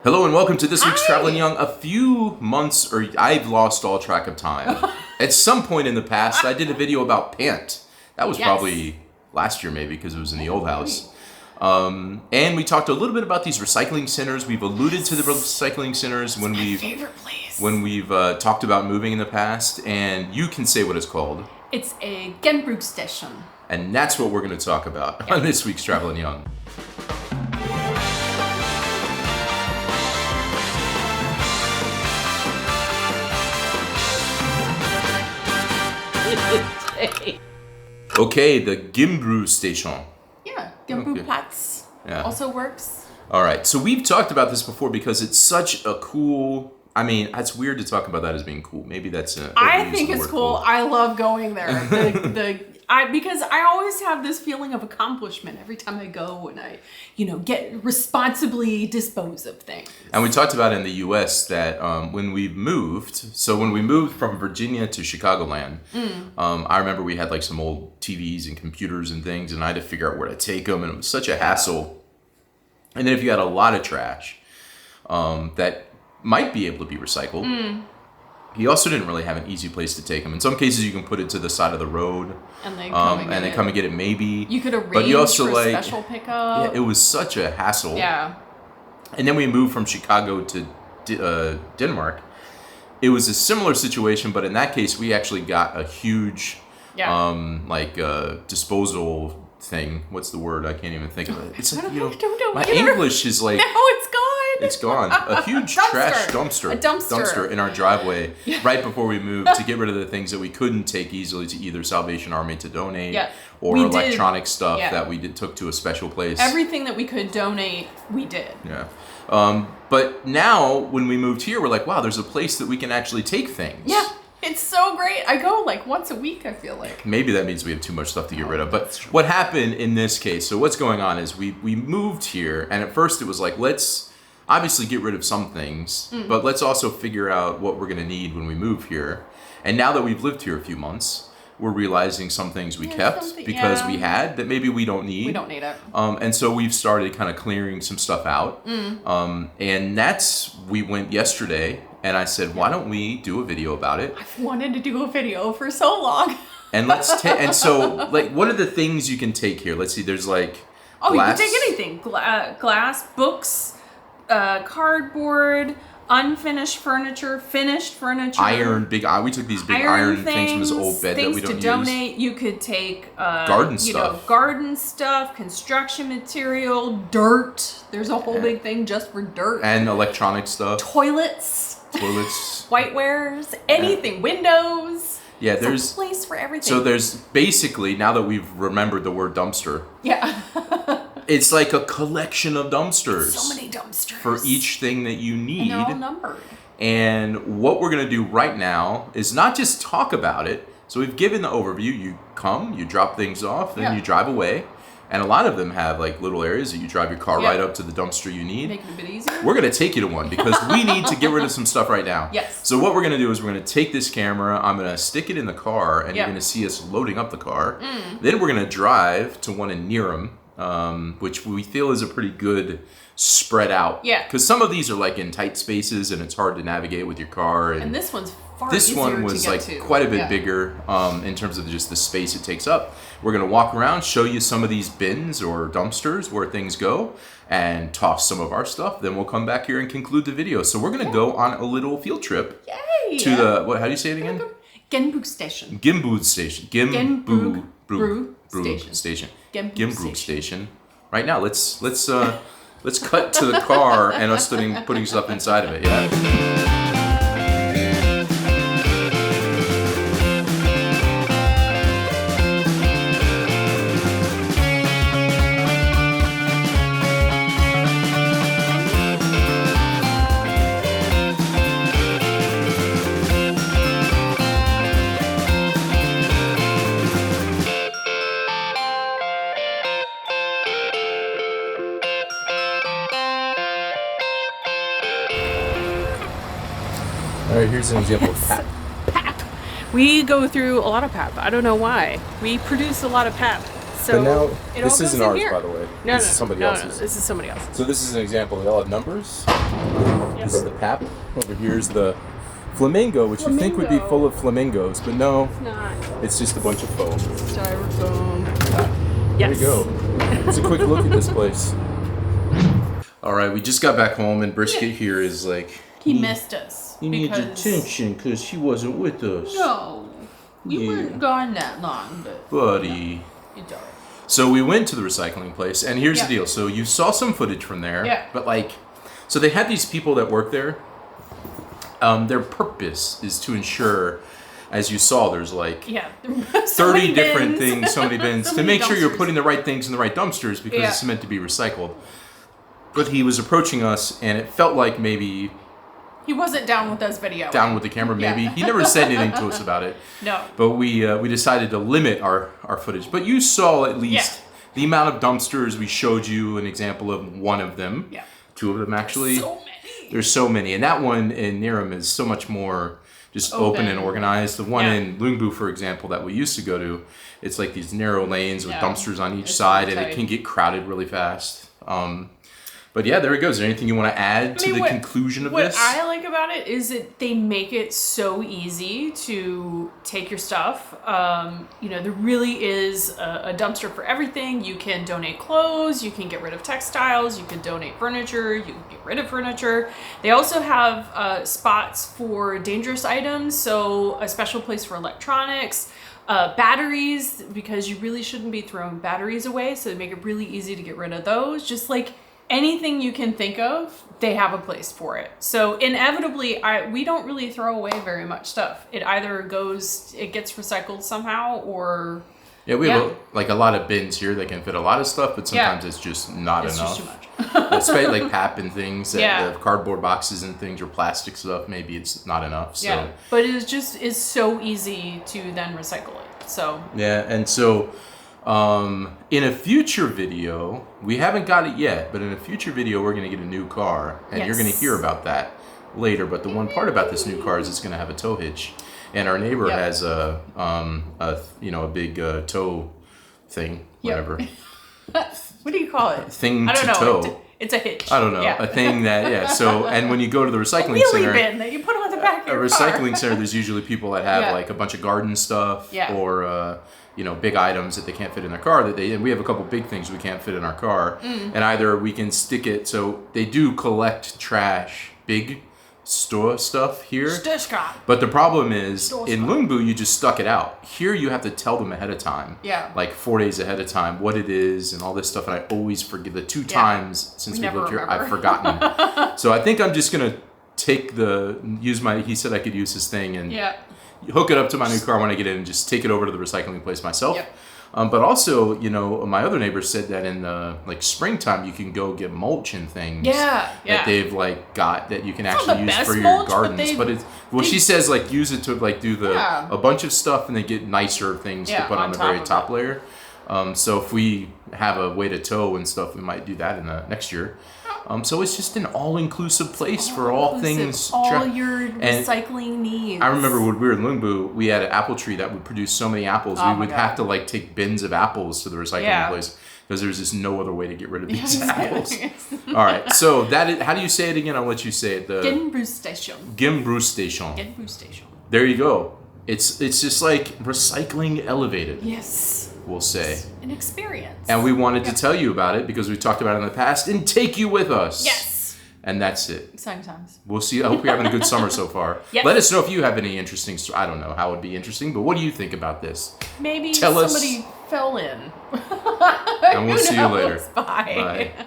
Hello and welcome to this week's Traveling Young. A few months, or I've lost all track of time. At some point in the past, I did a video about Pant. That was probably last year maybe, because it was in the old house. And we talked a little bit about these recycling centers. We've alluded to the recycling centers when we've talked about moving in the past. And you can say what it's called. It's a Genbrugsstation. And that's what we're going to talk about on this week's Traveling Young. Okay, the Genbrugsstation. Yeah, Genbrugsplatz also works. All right, so we've talked about this before because it's such a cool. I mean, it's weird to talk about that as being cool. Maybe that's. I think it's cool. I love going there. Because I always have this feeling of accomplishment every time I go and I, get responsibly dispose of things. And we talked about in the U.S. that when we moved from Virginia to Chicagoland, I remember we had like some old TVs and computers and things, and I had to figure out where to take them, and it was such a hassle. And then if you had a lot of trash that might be able to be recycled. He also didn't really have an easy place to take them. In some cases, you can put it to the side of the road, and they come and get it. Maybe you could arrange for special pickup. Yeah, it was such a hassle. Yeah. And then we moved from Chicago to Denmark. It was a similar situation, but in that case, we actually got a huge, disposal thing. What's the word? I can't even think of it. It's like, my English is like. No, it's gone. It's gone. A huge trash dumpster. A dumpster in our driveway right before we moved to get rid of the things that we couldn't take easily to either Salvation Army to donate or electronic stuff that we took to a special place. Everything that we could donate, we did. Yeah. But now when we moved here, we're like, wow, there's a place that we can actually take things. Yeah. It's so great. I go like once a week, I feel like. Maybe that means we have too much stuff to get rid of. But what happened in this case, so what's going on is we moved here, and at first it was like, let's obviously get rid of some things, but let's also figure out what we're going to need when we move here. And now that we've lived here a few months, we're realizing some things we kept because we had that maybe we don't need. We don't need it. And so we've started kind of clearing some stuff out. And we went yesterday, and I said, why don't we do a video about it? I've wanted to do a video for so long. And and so, like, what are the things you can take here? Let's see, there's like glass. You can take anything. Glass, books, cardboard, unfinished furniture, finished furniture. We took these big iron things from this old bed that we don't use. Things to donate. You could take garden stuff. Garden stuff, construction material, dirt. There's a whole big thing just for dirt. And electronic stuff. Toilets. Whitewares, anything, windows. Yeah, there's a place for everything. So there's basically, now that we've remembered the word dumpster. Yeah. It's like a collection of dumpsters. So many dumpsters. For each thing that you need. And they're all numbered. And what we're going to do right now is not just talk about it. So we've given the overview. You come, you drop things off, then you drive away. And a lot of them have like little areas that you drive your car right up to the dumpster you need. Make it a bit easier. We're going to take you to one because we need to get rid of some stuff right now. Yes. So what we're going to do is we're going to take this camera. I'm going to stick it in the car, and you're going to see us loading up the car. Then we're going to drive to one in Neerum, which we feel is a pretty good spread out. Yeah. Because some of these are like in tight spaces, and it's hard to navigate with your car. And this one's far This easier one was to like get to. quite a bit bigger in terms of just the space it takes up. We're going to walk around, show you some of these bins or dumpsters where things go, and toss some of our stuff. Then we'll come back here and conclude the video. So we're going to go on a little field trip to the, how do you say it again? Genbrugsstation. Genbrugsstation. Genbrugsstation. Genbrugsstation. Right now, let's cut to the car and us putting stuff inside of it. Yeah. All right, here's an example of PAP. PAP. We go through a lot of PAP. I don't know why. We produce a lot of PAP. So but now, it all this goes isn't in ours, here. by the way. No, This is somebody else's. This is somebody else's. So this is an example. They all have numbers. This is the pap. Over here is the flamingo, which you think would be full of flamingos, but no, It's not. it's just a bunch of foam. Styrofoam. There you go. It's a quick look at this place. All right, we just got back home, and Brisket here is like... He missed us. He needs attention because he wasn't with us. No. We weren't gone that long, but... Buddy. No, it's all right. So we went to the recycling place, and here's the deal. So you saw some footage from there. Yeah. But like... So they had these people that work there. Their purpose is to ensure... As you saw, there's like 30 different things, so many bins, to make sure you're putting the right things in the right dumpsters because it's meant to be recycled. But he was approaching us, and it felt like maybe... He wasn't down with us video. Down with the camera, maybe. He never said anything to us about it. No. But we decided to limit our footage. But you saw at least the amount of dumpsters. We showed you an example of one of them. Yeah. 2 of them, actually. So many. There's so many. And that one in Niram is so much more... just open and organized. The one in Lungbu, for example, that we used to go to, it's like these narrow lanes with dumpsters on each side, and it can get crowded really fast. But yeah, there it goes. Is there anything you want to add to the conclusion of this? What I like about it is that they make it so easy to take your stuff. There really is a dumpster for everything. You can donate clothes, you can get rid of textiles, you can donate furniture, you can get rid of furniture. They also have spots for dangerous items, so a special place for electronics. Batteries, because you really shouldn't be throwing batteries away, so they make it really easy to get rid of those. Just like anything you can think of, they have a place for it. So inevitably, we don't really throw away very much stuff. It either gets recycled somehow, or we have a lot of bins here that can fit a lot of stuff, but sometimes it's just not enough. It's just too much. Especially like pap and things, the cardboard boxes and things, or plastic stuff. Maybe it's not enough. So. But it's so easy to then recycle it. So and so. In a future video, we haven't got it yet, but in a future video, we're going to get a new car, and you're going to hear about that later. But the one part about this new car is it's going to have a tow hitch, and our neighbor has a big tow thing, whatever. What do you call it? Thing I don't to know. tow. It's a hitch. I don't know. A thing that So, and when you go to the recycling center, bin that you put on the back of your recycling center, there's usually people that have like a bunch of garden stuff or big items that they can't fit in their car. And we have a couple big things we can't fit in our car, and either we can stick it. So they do collect trash, big store stuff here. But the problem is in Lungbu you just stuck it out. Here you have to tell them ahead of time. Like 4 days ahead of time what it is and all this stuff, and I always forget. The 2 times since we've lived here, I've forgotten. So I think I'm just gonna he said I could use his thing and hook it up to my new car when I get in and just take it over to the recycling place myself. But also, my other neighbor said that in springtime you can go get mulch and things that they've got that you can actually use for your gardens. But she says use it to do a bunch of stuff and then get nicer things to put on the very top layer. So if we have a way to tow and stuff, we might do that in the next year. So it's just an all-inclusive place for all things. All your recycling needs. I remember when we were in Lungbu, we had an apple tree that would produce so many apples. We would have to take bins of apples to the recycling place because there's just no other way to get rid of these apples. All right, so how do you say it again? I'll let you say it. The Genbrugsstation. Genbrugsstation. Genbrugsstation. There you go. It's just like recycling elevated. Yes. We'll say. It's an experience. And we wanted to tell you about it because we talked about it in the past and take you with us. Yes. And that's it. Exciting times. We'll see. I hope you're having a good summer so far. Yes. Let us know if you have any interesting I don't know how it would be interesting, but what do you think about this? Maybe Tell somebody fell in. And we'll see you later. Bye. Bye.